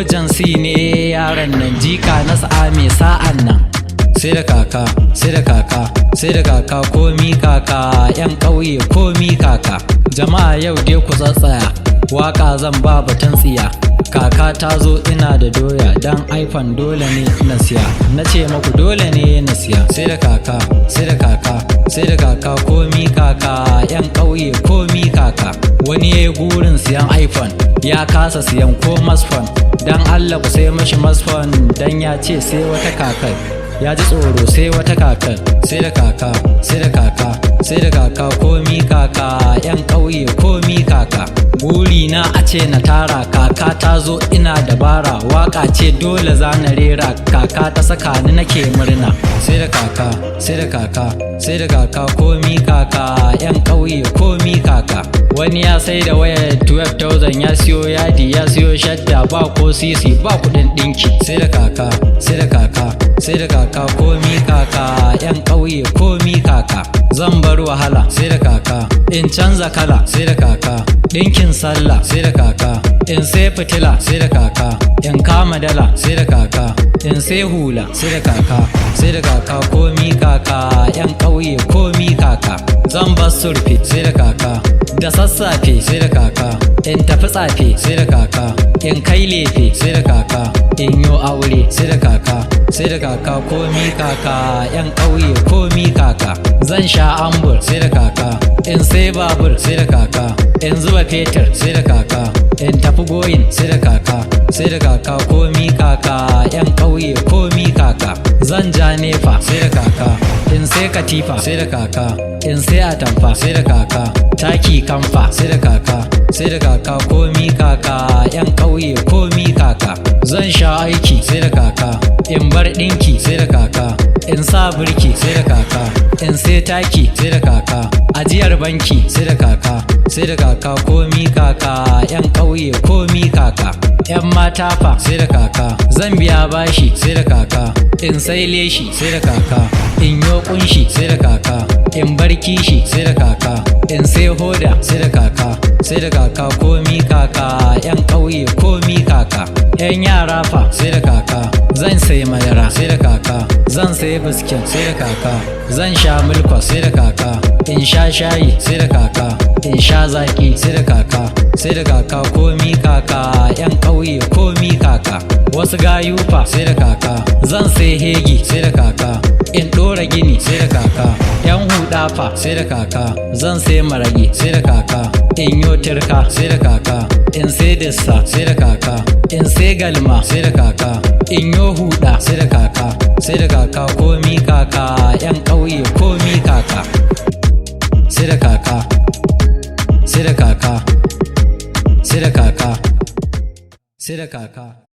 jansi ne yaran nan, jika na sa'a mai sa'an nan. Sai da kaka, sai da kaka, sai da kaka, komi kaka, yan ƙauye komi kaka. Jama'a yau dai ku tsatsaya, waka zan ba batun tsiya. Kaka ta zo ina da doya, dan iPhone dole ne na siya. Na ce maku dole ne na siya. Sai da kaka, sai da kaka, sai da kaka, komi kaka, yan ƙauye komi kaka. Wani yayi gurin siyan iPhone, ya kasa siyan ko masfon. Dan Allah ku sai mashi masfon, dan ya ce sai wata kakar. Ya ji tsoro sai wata kakar. Sai da kaka, sai da kaka, sai da kaka, komi kaka, yan ƙauye komi kaka. Burina a ce na tara, kaka ta zo ina dabara. Waka ce dole za na rera, kaka ta saka ni nake murna. Sai da kaka, sai da kaka, sai da kaka, komi kaka, yan ƙauye komi kaka. Wani ya sai da wayar 12,000, ya siyo yadi, ya siyo shadda, ba ko sisi, ba kuɗin ɗinki. Sai da kaka, sai da kaka, sai da kaka, komi kaka, yan ƙauye komi kaka. Zan bar wahala sai da kaka, in canza kala sai da kaka, ɗinkin sallah sai da kaka, in sai fitila sai da kaka, in kama dala sai da kaka, in sai hula sai da kaka, sai da kaka, komi kaka, yan ƙauye komi kaka. Zan bar surfe sai da kaka, da sassafe sai da kaka, in tafi tsafe sai da kaka, in kai lefe sai da kaka, in yo aure sai da kaka, sai da kaka, komi kaka, yan ƙauye komi kaka. Zan sha ambur sai da kaka, in sai babur sai da kaka, in zuba fetur sai da kaka, in tafi goyin sai da kaka, sai da kaka, komi kaka, yan ƙauye komi kaka. Zan ja nefa sai da kaka, in sai katifa sai da kaka, in sai atamfa sai da kaka, taki kamfa sai da kaka, sai da kaka, komi kaka, yan ƙauye komi kaka. Zan sha aiki sai da kaka, in bar ɗinki sai da kaka, in sa birki sai da kaka, in sai taki sai da kaka, ajiyar banki sai da kaka, sai da kaka, komi kaka, yan ƙauye komi kaka. Yan mata fa sai da kaka, zan biya bashi sai da kaka, in sai leshi sai da kaka, in yo kunshi sai da kaka, in bar kishi sai da kaka, in sai hoda sai da kaka, sai da kaka, komi kaka, yan ƙauye komi kaka. Yan yara fa sai da kaka, zan sai madara sai da kaka, zan sai biskin sai da kaka, zan sha milkwa sai da kaka, in sha shayi sai da kaka, in sha zaki sai da kaka, sai da kaka, komi kaka, yan ƙauye komi kaka. Wasu gayu fa sai da kaka, zan sai hegi sai da kaka, in ɗora gini sai da kaka. Yan huɗa fa sai da kaka, zan sai maragi sai da kaka, in yo tirka sai da kaka, in sai dissa sai da kaka, in sai galma sai da kaka, in yo huɗa sai da kaka, sai da kaka, komi kaka, yan ƙauye komi kaka. Sai da kaka, sai da kaka, sai da kaka, sai da kaka.